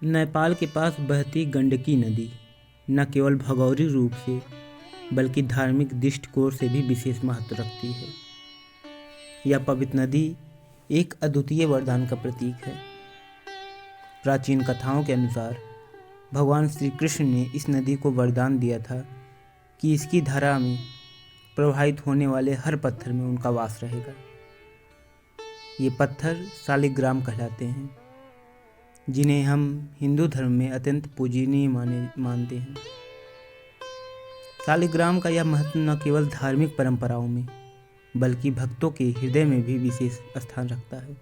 नेपाल के पास बहती गंडकी नदी न केवल भौगोलिक रूप से बल्कि धार्मिक दृष्टिकोण से भी विशेष महत्व रखती है। यह पवित्र नदी एक अद्वितीय वरदान का प्रतीक है। प्राचीन कथाओं के अनुसार भगवान श्री कृष्ण ने इस नदी को वरदान दिया था कि इसकी धारा में प्रवाहित होने वाले हर पत्थर में उनका वास रहेगा। ये पत्थर शालिग्राम कहलाते हैं, जिन्हें हम हिंदू धर्म में अत्यंत पूजनीय मानते हैं। शालिग्राम का यह महत्व न केवल धार्मिक परंपराओं में बल्कि भक्तों के हृदय में भी विशेष स्थान रखता है।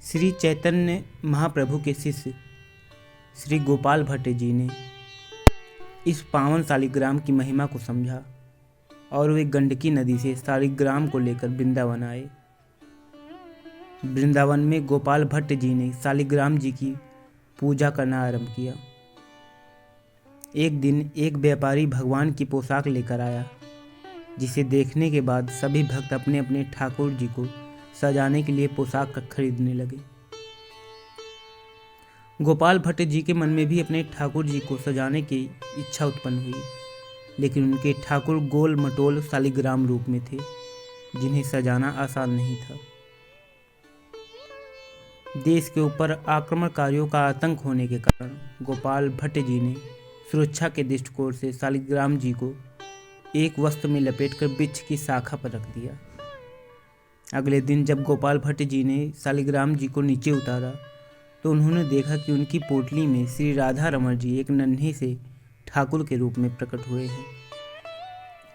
श्री चैतन्य महाप्रभु के शिष्य श्री गोपाल भट्ट जी ने इस पावन शालिग्राम की महिमा को समझा और वे गंडकी नदी से शालिग्राम को लेकर वृंदावन आए। वृंदावन में गोपाल भट्ट जी ने शालिग्राम जी की पूजा करना आरंभ किया। एक दिन एक व्यापारी भगवान की पोशाक लेकर आया, जिसे देखने के बाद सभी भक्त अपने अपने ठाकुर जी को सजाने के लिए पोशाक खरीदने लगे। गोपाल भट्ट जी के मन में भी अपने ठाकुर जी को सजाने की इच्छा उत्पन्न हुई, लेकिन उनके ठाकुर गोल मटोल शालिग्राम रूप में थे, जिन्हें सजाना आसान नहीं था। देश के ऊपर आक्रमणकारियों का आतंक होने के कारण गोपाल भट्ट जी ने सुरक्षा के दृष्टिकोण से शालिग्राम जी को एक वस्त्र में लपेटकर वृक्ष की शाखा पर रख दिया। अगले दिन जब गोपाल भट्ट जी ने शालिग्राम जी को नीचे उतारा तो उन्होंने देखा कि उनकी पोटली में श्री राधा रमण जी एक नन्हे से ठाकुर के रूप में प्रकट हुए हैं।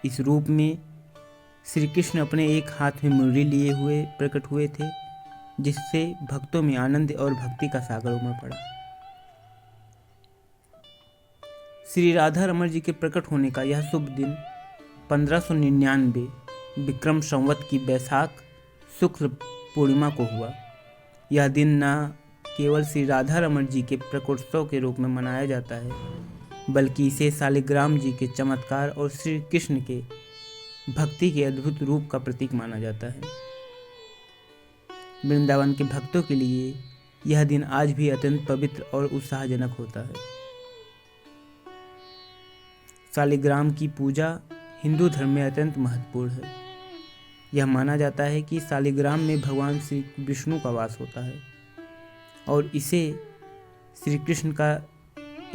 इस रूप में श्री कृष्ण अपने एक हाथ में मुरली लिए हुए प्रकट हुए थे, जिससे भक्तों में आनंद और भक्ति का सागर उमड़ पड़ा। श्री राधा रमण जी के प्रकट होने का यह शुभ दिन 1599 विक्रम संवत की बैसाख शुक्ल पूर्णिमा को हुआ। यह दिन न केवल श्री राधा रमण जी के प्रकटोत्सव के रूप में मनाया जाता है, बल्कि इसे शालिग्राम जी के चमत्कार और श्री कृष्ण के भक्ति के अद्भुत रूप का प्रतीक माना जाता है। वृंदावन के भक्तों के लिए यह दिन आज भी अत्यंत पवित्र और उत्साहजनक होता है। शालिग्राम की पूजा हिंदू धर्म में अत्यंत महत्वपूर्ण है। यह माना जाता है कि शालिग्राम में भगवान श्री विष्णु का वास होता है और इसे श्री कृष्ण का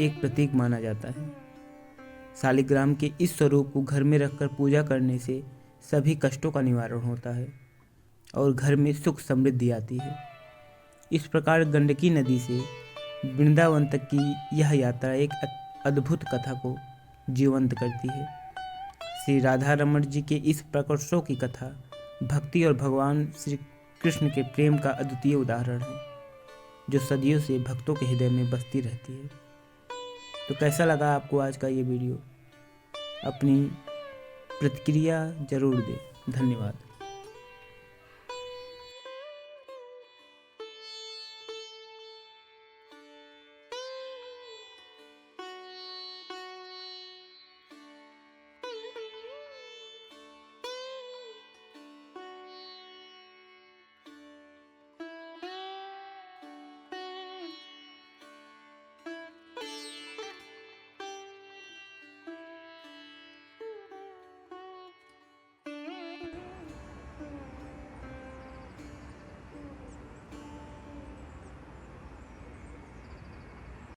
एक प्रतीक माना जाता है। शालिग्राम के इस स्वरूप को घर में रखकर पूजा करने से सभी कष्टों का निवारण होता है और घर में सुख समृद्धि आती है। इस प्रकार गंडकी नदी से वृंदावन तक की यह यात्रा एक अद्भुत कथा को जीवंत करती है। श्री राधा रमण जी के इस प्रकटोत्सव की कथा भक्ति और भगवान श्री कृष्ण के प्रेम का अद्वितीय उदाहरण है, जो सदियों से भक्तों के हृदय में बसती रहती है। तो कैसा लगा आपको आज का ये वीडियो? अपनी प्रतिक्रिया जरूर दें। धन्यवाद।